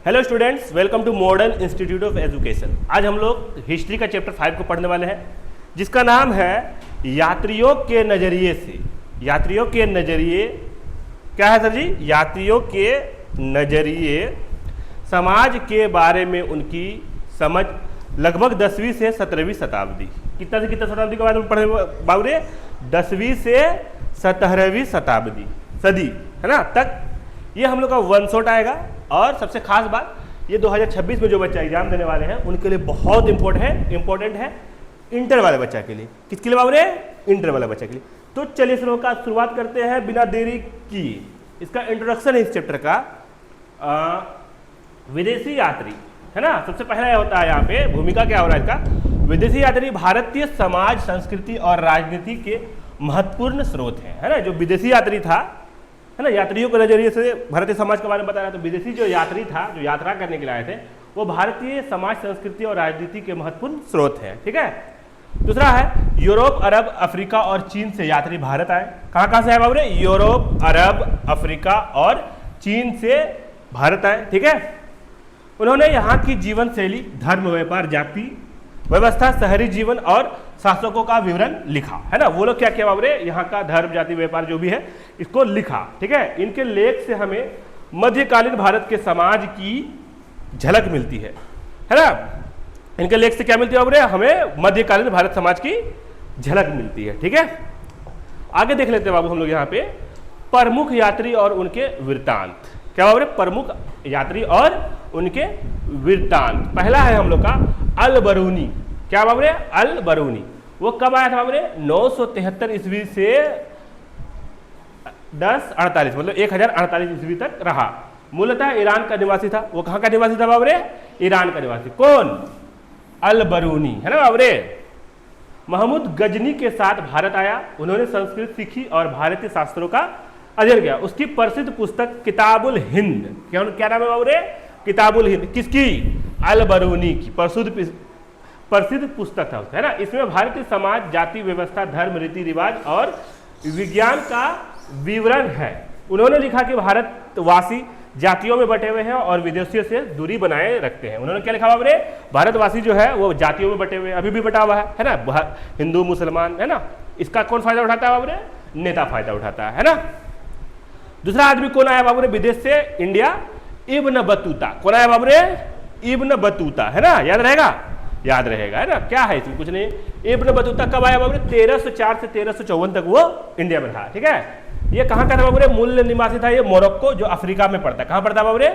Hello students, welcome to Modern Institute of Education. आज हम लोग हिस्ट्री का चैप्टर 5 को पढ़ने वाले हैं, जिसका नाम है यात्रियों के नजरिए से। यात्रियों के नजरिए क्या है सर जी? यात्रियों के नजरिए समाज के बारे में उनकी समझ लगभग 10वीं से 17वीं शताब्दी। कितना से कितना शताब्दी के बारे में पढ़े बाबूरे? 10वीं से 17वीं शताब्दी, सदी है ना, तक ये हम लोग का वन शॉट आएगा। और सबसे खास बात, ये 2026 में जो बच्चा एग्जाम देने वाले हैं उनके लिए बहुत इंपॉर्टेंट है इंटर वाले बच्चा के लिए। किसके लिए बाबूरे? इंटर वाले बच्चा के लिए। तो चलिए शुरुआत करते हैं बिना देरी की। इसका इंट्रोडक्शन है इस चैप्टर का। विदेशी यात्री है ना, सबसे पहला होता है यहाँ पे भूमिका क्या हो रहा है इसका। विदेशी यात्री भारतीय समाज, संस्कृति और राजनीति के महत्वपूर्ण स्रोत है ना। जो विदेशी यात्री था है ना, यात्रियों के नजरिए से भारतीय समाज के बारे में बता रहा। तो विदेशी जो यात्री था, जो यात्रा करने के लिए आए थे, वो भारतीय समाज, संस्कृति और राजनीति के महत्वपूर्ण स्रोत हैं। ठीक है। दूसरा है यूरोप, अरब, अफ्रीका और चीन से यात्री भारत आए। कहाँ से आए बाबू? यूरोप, अरब, अफ्रीका और चीन से भारत आए। ठीक है। उन्होंने यहाँ की जीवन शैली, धर्म, व्यापार, जाति व्यवस्था, शहरी जीवन और शासकों का विवरण लिखा है ना। वो लोग क्या किया बाबू? यहाँ का धर्म, जाति, व्यापार जो भी है इसको लिखा। ठीक है। इनके लेख से हमें मध्यकालीन भारत के समाज की झलक मिलती है ना। इनके लेख से क्या मिलती है बाबू? हमें मध्यकालीन भारत समाज की झलक मिलती है। ठीक है। आगे देख लेते हैं बाबू हम लोग यहाँ पे प्रमुख यात्री और उनके वृत्तांत। क्या बाबू? प्रमुख यात्री और उनके वृत्तांत। पहला है हम लोग का अल बरूनी। क्या बाबू? अल बरूनी। वो कब आया था बाबू? 973 ईस्वी से 1048 मतलब 1048 ईस्वी तक रहा। मूलतः ईरान का निवासी था। वो कहाँ का निवासी था बाबू? ईरान का निवासी। कौन? अल बरूनी है ना बाबू। महमूद गजनी के साथ भारत आया। उन्होंने संस्कृत सीखी और भारतीय शास्त्रों का अध्ययन किया। उसकी प्रसिद्ध पुस्तक किताबुल हिंद, क्या नाम है बाबू? किताबुल हिंद। किसकी? अल बरूनी की प्रसिद्ध पुस्तक था, है ना। इसमें भारतीय समाज, जाति व्यवस्था, धर्म, रीति रिवाज और विज्ञान का विवरण है। उन्होंने लिखा कि भारतवासी जातियों में बटे हुए हैं और विदेशियों से दूरी बनाए रखते हैं। उन्होंने क्या लिखा बाबू? भारतवासी जो है वो जातियों में बटे हुए, अभी भी बटा हुआ है ना, हिंदू मुसलमान है ना। इसका कौन फायदा उठाता है बाबू? नेता फायदा उठाता है ना। दूसरा आदमी कौन आया बाबू विदेश से? India, Ibn Battuta. कौन आया बाबू? इब्न बतूता है ना। याद रहेगा है ना। क्या है इसमें? कुछ नहीं। इब्न बतूता कब आया बाबू? 1304 से 1354 तक वो इंडिया में रहा। ठीक है। ये कहाँ का था बाबू? मूल निवासी था ये मोरक्को, जो अफ्रीका में पड़ता है। कहाँ पड़ता है बाबू?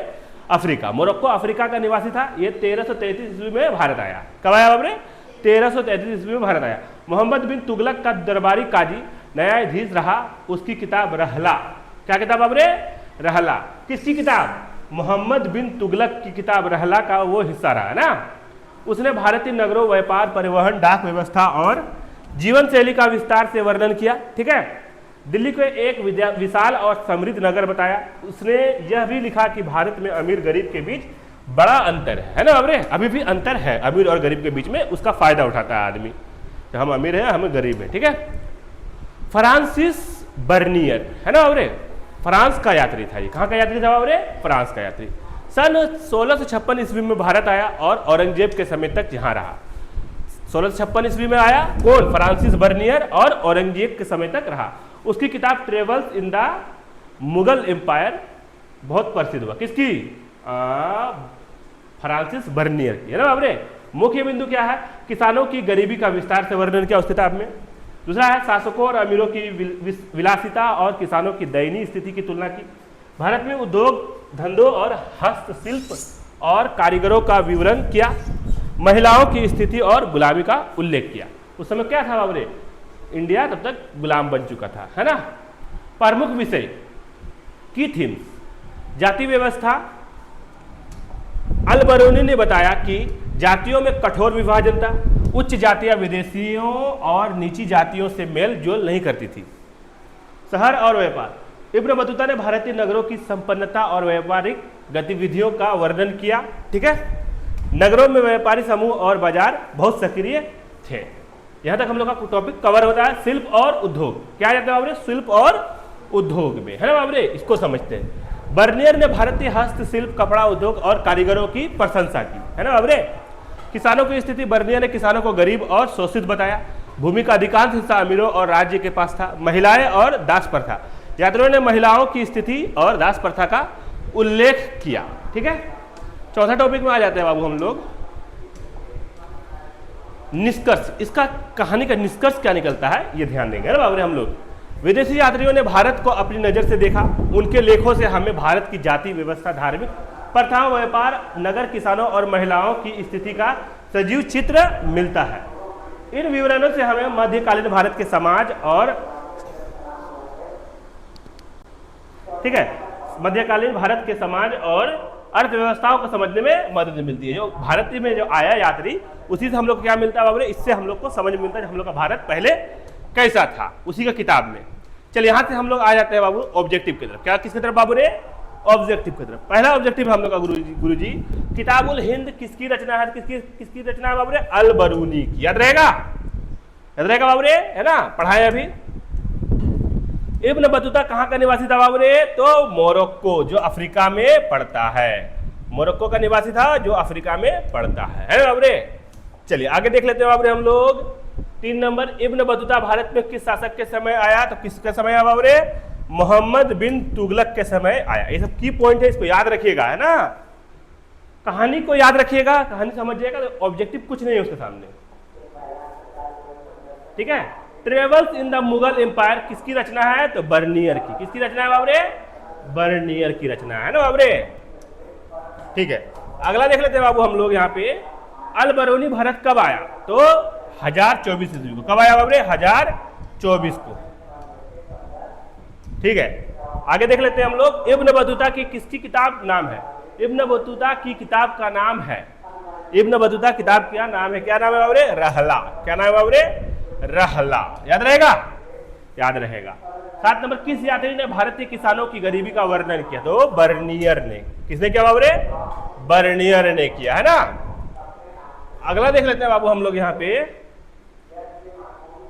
अफ्रीका। मोरक्को अफ्रीका का निवासी था। ये 1333 ईस्वी में भारत आया। कब आया बाबू? 1333 ईस्वी में भारत आया। मोहम्मद बिन तुगलक का दरबारी काजी न्यायाधीश रहा। उसकी किताब रहला। क्या किताब बाबू? रहला। किसकी किताब? मोहम्मद बिन तुगलक की किताब रहला का वो हिस्सा रहा है ना। उसने भारतीय नगरों, व्यापार, परिवहन, डाक व्यवस्था और जीवन शैली का विस्तार से वर्णन किया। ठीक है। दिल्ली को एक विशाल और समृद्ध नगर बताया। उसने यह भी लिखा कि भारत में अमीर गरीब के बीच बड़ा अंतर है ना बाबू? अभी भी अंतर है अमीर और गरीब के बीच में। उसका फायदा उठाता है आदमी, हम अमीर हैं, हम गरीब हैं। ठीक है। फ्रांसिस बर्नियर है ना बाबू? फ्रांस का यात्री था ये। कहाँ का यात्री था बाबू? फ्रांस का यात्री। सन 1656 ईस्वी में भारत आया और औरंगजेब के समय तक यहाँ रहा। 1656 ईस्वी में आया कौन? फ्रांसिस बर्नियर, और औरंगजेब के समय तक रहा। उसकी किताब Travels in the Mughal Empire बहुत प्रसिद्ध हुआ। किसकी? फ्रांसिस बर्नियर की है ना बाबू। मुख्य बिंदु क्या है? किसानों की गरीबी का विस्तार से वर्णन किया उस किताब में। दूसरा है शासकों और अमीरों की विलासिता और किसानों की दयनीय स्थिति की तुलना की। भारत में उद्योग धंधों और हस्तशिल्प और कारीगरों का विवरण किया। महिलाओं की स्थिति और गुलामी का उल्लेख किया। उस समय क्या था बाबू? इंडिया तब तक गुलाम बन चुका था, है ना। प्रमुख विषय की थीम्स, जाति व्यवस्था। अल बरूनी ने बताया कि जातियों में कठोर विभाजन था। उच्च जातियां विदेशियों और नीची जातियों से मेल जोल नहीं करती थी। शहर और व्यापार। इब्न बतूता ने भारतीय नगरों की संपन्नता और व्यापारिक गतिविधियों का वर्णन किया। ठीक है। नगरों में व्यापारी समूह और बाजार बहुत सक्रिय थे। यहां तक हम लोग का टॉपिक कवर होता है। शिल्प और उद्योग। क्या जाता है बाबू? शिल्प और उद्योग में है ना बाबू? इसको समझते हैं। बर्नियर ने भारतीय हस्तशिल्प, कपड़ा उद्योग और कारीगरों की प्रशंसा की, है ना बाबरे। किसानों की स्थिति, बर्नियर ने किसानों को गरीब और शोषित बताया। भूमि का अधिकांश हिस्सा अमीरों और राज्य के पास था। महिलाएं और दास प्रथा, यात्रियों ने महिलाओं की स्थिति और दास प्रथा का उल्लेख किया। ठीक है, चौथा टॉपिक में आ जाते हैं बाबू हम लोग, निष्कर्ष। इसका कहानी का निष्कर्ष क्या निकलता है ये ध्यान देंगे ना बाबू हम लोग। विदेशी यात्रियों ने भारत को अपनी नजर से देखा। उनके लेखों से हमें भारत की जाति व्यवस्था, धार्मिक प्रथाओं, व्यापार, नगर, किसानों और महिलाओं की स्थिति का सजीव चित्र मिलता है। इन विवरणों से हमें मध्यकालीन भारत के समाज और, ठीक है, मध्यकालीन भारत के समाज और अर्थव्यवस्थाओं को समझने में मदद मिलती है। जो भारत में जो आया यात्री, उसी से हम लोग को क्या मिलता है बाबू, इससे हम लोग को समझ मिलता है हम लोग का भारत पहले कैसा था, उसी का किताब में। चलिए यहाँ से हम लोग आ जाते हैं बाबू ऑब्जेक्टिव की तरफ। क्या किसकी तरफ बाबू रे, ऑब्जेक्टिव की तरफ। पहला ऑब्जेक्टिव हम लोग का गुरुजी किताबुल हिंद किसकी रचना है, किसकी रचना है बाबू रे, अल बरूनी की। याद रहेगा बाबू रे, है ना, पढ़ाए अभी। इब्न बतूता कहाँ का निवासी था बाबू रे, तो मोरक्को, जो अफ्रीका में पड़ता है। मोरक्को का निवासी था जो अफ्रीका में पड़ता है बाबू रे। चलिए आगे देख लेते हैं बाबू रे हम लोग। 3 नंबर, इब्न बतूता भारत में किस शासक के समय आया, तो किसके समय आया बाबू रे, मोहम्मद बिन तुगलक के समय आया। ये सब की पॉइंट है, इसको याद रखिएगा, है ना, कहानी को याद रखिएगा, कहानी समझिएगा तो ऑब्जेक्टिव कुछ नहीं है उसके सामने। ठीक है, Travels in the Mughal Empire किसकी रचना है, तो बर्नियर की। किसकी रचना है बाबू रे, बर्नियर की रचना है ना बाबू रे। ठीक है, अगला देख लेते हैं बाबू हम लोग यहाँ पे। अल बरूनी भारत कब आया, तो 1024 ईस्वी को। कब आया बाबू रे, 1024 को। ठीक है, आगे देख लेते हैं हम लोग। इब्न बतूता की किसकी किताब नाम है, इब्न बतूता की किताब का नाम है, इब्न बतूता किताब क्या नाम है, क्या नाम है बाबू रे, रहला। क्या नाम है बाबू रे, रहला। याद रहेगा। 7 नंबर, किस यात्री ने भारतीय किसानों की गरीबी का वर्णन किया, तो बर्नियर ने। किसने किया बाबू रे, बर्नियर ने किया, है ना। अगला देख लेते हैं बाबू हम लोग यहाँ पे।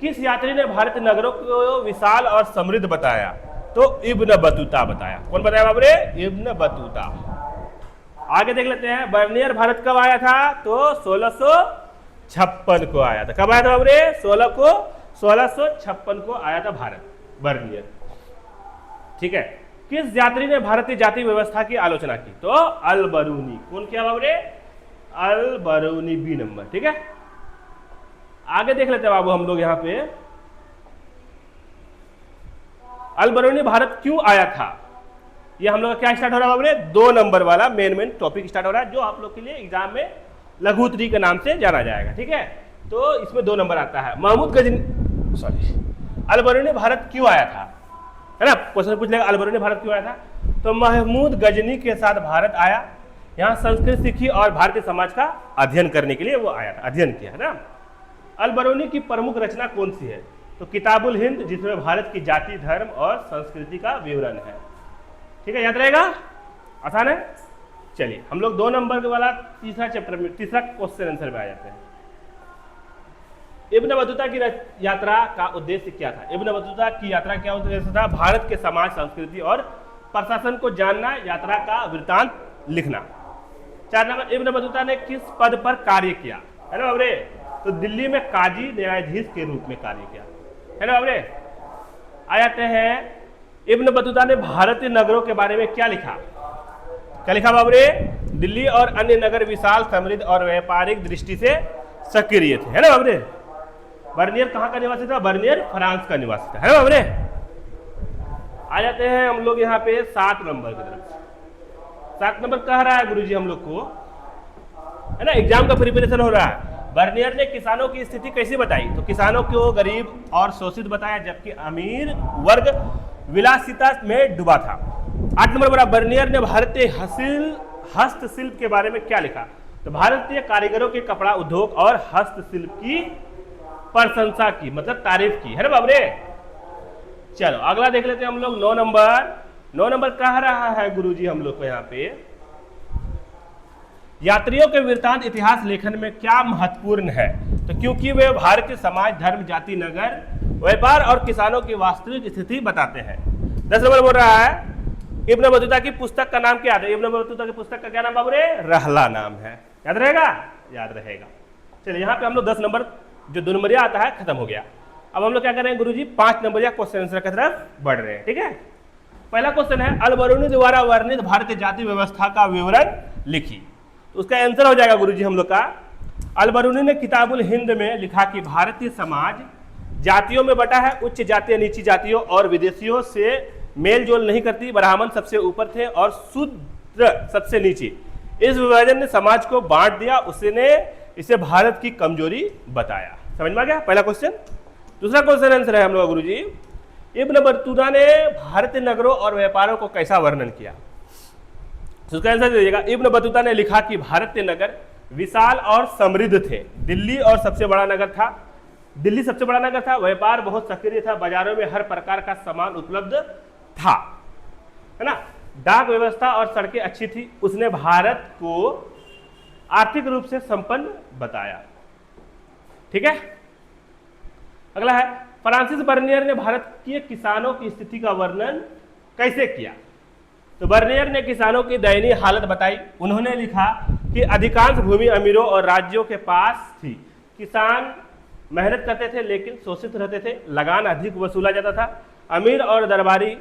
किस यात्री ने भारतीय नगरों को विशाल और समृद्ध बताया, तो इब्न बतूता बताया। कौन बताया बाबू रे, इब्न बतूता। आगे देख लेते हैं, बर्नियर भारत कब आया था, तो 1656 को आया था। कब आया था बाबू रे, 1656 को आया था भारत, बर्नियर। ठीक है, किस यात्री ने भारतीय जाति व्यवस्था की आलोचना की, तो अल बरूनी। कौन किया बाबू रे, अल बरूनी, बी नंबर। ठीक है, आगे देख लेते हैं बाबू हम लोग यहाँ पे। अल बरूनी भारत क्यों आया था, ये हम लोग का क्या स्टार्ट हो रहा है बाबू रे, 2 नंबर वाला मेन टॉपिक स्टार्ट हो रहा है, जो आप लोग के लिए एग्जाम में लघु उत्तरी के नाम से जाना जाएगा। ठीक है, तो इसमें 2 नंबर आता है। अल बरूनी भारत क्यों आया था, है ना, क्वेश्चन पूछ लेगा, अल बरूनी भारत क्यों आया था, तो महमूद गजनी के साथ भारत आया। यहाँ संस्कृत सीखी और भारतीय समाज का अध्ययन करने के लिए वो आया था, अध्ययन किया, है ना। अल बरूनी की प्रमुख रचना कौन सी है, तो किताबुल हिंद, जिसमें भारत की जाति, धर्म और संस्कृति का विवरण है। ठीक है, याद रहेगा, आसान है। चलिए हम लोग 2 नंबर वाला तीसरा चैप्टर में, तीसरा क्वेश्चन आंसर में आ जाते हैं। इब्न बतूता की यात्रा का उद्देश्य क्या था, इब्न बतूता की यात्रा क्या उद्देश्य था, भारत के समाज, संस्कृति और प्रशासन को जानना, यात्रा का वृत्तांत लिखना। 4 नंबर, इब्न बतूता ने किस पद पर कार्य किया, है ना बाबरे, तो दिल्ली में काजी न्यायाधीश के रूप में कार्य किया, है ना बाबरे। आ जाते हैं, इब्न बतूता ने भारतीय नगरों के बारे में क्या लिखा, बाबरे, दिल्ली और अन्य नगर विशाल, समृद्ध और व्यापारिक दृष्टि से सक्रिय थे, है ना बाबरे। बर्नियर कहाँ का निवासी था, बर्नियर फ्रांस का निवासी था, है ना बाबरे। आ जाते हैं हम लोग यहाँ पे 7 नंबर की तरफ। 7 नंबर कह रहा है गुरुजी हम लोग को, है ना, एग्जाम का प्रिपरेशन हो रहा है। बर्नियर ने किसानों की स्थिति कैसी बताई, तो किसानों को गरीब और शोषित बताया, जबकि अमीर वर्ग विलासिता में डूबा था। 8 नंबर बड़ा, बर्नियर ने भारतीय हस्तशिल्प के बारे में क्या लिखा, तो भारतीय कारीगरों के कपड़ा उद्योग और हस्तशिल्प की प्रशंसा की, मतलब तारीफ की, है ना बाबरे। चलो अगला देख लेते हैं हम लोग 9 नंबर कह रहा है गुरुजी हम लोग को यहाँ पे, यात्रियों के वृत्तांत इतिहास लेखन में क्या महत्वपूर्ण है, तो क्योंकि वे भारतीय समाज, धर्म, जाति, नगर, व्यापार और किसानों की वास्तविक स्थिति बताते हैं। 10 नंबर बोल रहा है, इब्न बतूता की पुस्तक का नाम क्या था? इब्न बतूता की पुस्तक का क्या नाम बाबू रे? रहला नाम है। याद रहेगा? याद रहेगा। चलिए यहाँ पे हम लोग 10 नंबर जो 2 नंबरिया आता है खत्म हो गया। अब हम लोग क्या कर रहे हैं गुरुजी? 5 नंबरिया क्वेश्चन आंसर की तरफ बढ़ रहे हैं। ठीक है, पहला क्वेश्चन है अल बरूनी द्वारा वर्णित भारतीय जाति व्यवस्था का विवरण लिखी। तो उसका आंसर हो जाएगा गुरुजी हम लोग का, अल बरूनी ने किताबुल हिंद में लिखा कि भारतीय समाज जातियों में बटा है, उच्च जातियां निची जातियों और विदेशियों से मेल जोल नहीं करती, ब्राह्मण सबसे ऊपर थे और शूद्र सबसे नीचे। इस विभाजन ने समाज को बांट दिया, उसने इसे भारत की कमजोरी बताया। समझ में आ गया पहला क्वेश्चन। दूसरा क्वेश्चन आंसर है हम लोग गुरुजी, इब्न बतूता ने भारतीय नगरों और व्यापारों को कैसा वर्णन किया? तो उसका आंसर दीजिएगा, इब्न बतूता ने लिखा कि भारतीय नगर विशाल और समृद्ध थे। दिल्ली और सबसे बड़ा नगर था, दिल्ली सबसे बड़ा नगर था, व्यापार बहुत सक्रिय था, बाजारों में हर प्रकार का सामान उपलब्ध था, है ना, डाक व्यवस्था और सड़कें अच्छी थी। उसने भारत को आर्थिक रूप से संपन्न बताया। ठीक है, अगला है फ्रांसिस बर्नियर ने भारत के किसानों की स्थिति का वर्णन कैसे किया? तो बर्नियर ने किसानों की दयनीय हालत बताई। उन्होंने लिखा कि अधिकांश भूमि अमीरों और राज्यों के पास थी, किसान मेहनत करते थे लेकिन शोषित रहते थे, लगान अधिक वसूला जाता था, अमीर और दरबारी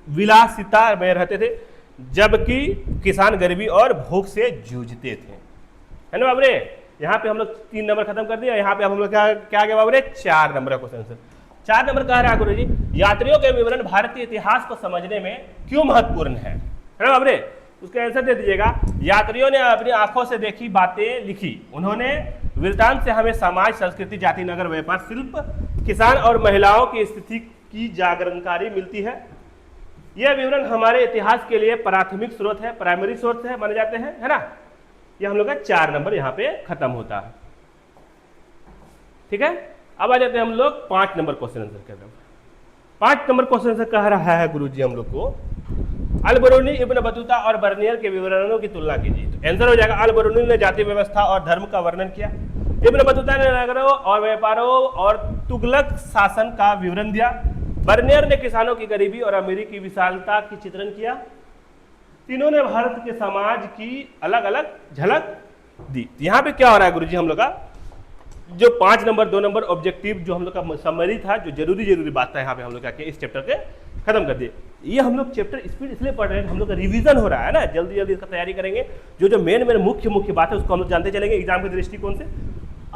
विलासिता में रहते थे, जबकि किसान गरीबी और भूख से जूझते थे। है ना बाबरे? यहाँ पे हम लोग 3 नंबर खत्म कर दिया। यहाँ पे हम लोग क्या गया बाबरे? 4 नंबर का क्वेश्चन आंसर। 4 नंबर कह रहा है गुरुजी, यात्रियों के विवरण भारतीय इतिहास को समझने में क्यों महत्वपूर्ण है ना बाबरे? उसका आंसर दे दीजिएगा, यात्रियों ने अपनी आंखों से देखी बातें लिखी। उन्होंने वृत्तांत से हमें समाज, संस्कृति, जाति, नगर, व्यापार, शिल्प, किसान और महिलाओं की स्थिति की जानकारी मिलती है। यह विवरण हमारे इतिहास के लिए प्राथमिक स्रोत है, प्राइमरी सोर्स है माने जाते हैं, है ना। यह हम लोग का 4 नंबर यहाँ पे खत्म होता है। ठीक है, अब आ जाते हैं हम लोग 5 नंबर क्वेश्चन आंसर कर रहे हैं। 5 नंबर क्वेश्चन आंसर कह रहा है गुरुजी हम लोग को, अल बरूनी, इब्न बतूता और बर्नियर के विवरणों की तुलना कीजिए। तो आंसर हो जाएगा, अल बरूनी ने जाति व्यवस्था और धर्म का वर्णन किया, इब्न बतूता ने नगरों और व्यापारों और तुगलक शासन का विवरण दिया, बर्नियर ने किसानों की गरीबी और अमीरी की विशालता की चित्रण किया। तीनों ने भारत के समाज की अलग अलग झलक दी। यहाँ पे क्या हो रहा है गुरुजी हम लोग का, जो 5 नंबर 2 नंबर ऑब्जेक्टिव जो हम लोग का समरी था, जो जरूरी बात था, यहाँ पे हम लोग क्या किया, इस चैप्टर के खत्म कर दिए। ये हम लोग चैप्टर स्पीड इसलिए पढ़ रहे हैं, हम लोग का रिवीजन हो रहा है ना, जल्दी जल्दी इसका तैयारी करेंगे। जो मेन मुख्य बात है उसको हम लोग जानते चलेंगे एग्जाम के दृष्टिकोण से,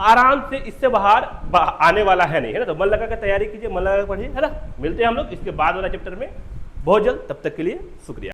आराम से इससे बाहर आने वाला है नहीं, है ना। तो मन लगा कर तैयारी कीजिए, मन लगा कर पढ़िए, है ना। मिलते हैं हम लोग इसके बाद वाला चैप्टर में बहुत जल्द, तब तक के लिए शुक्रिया।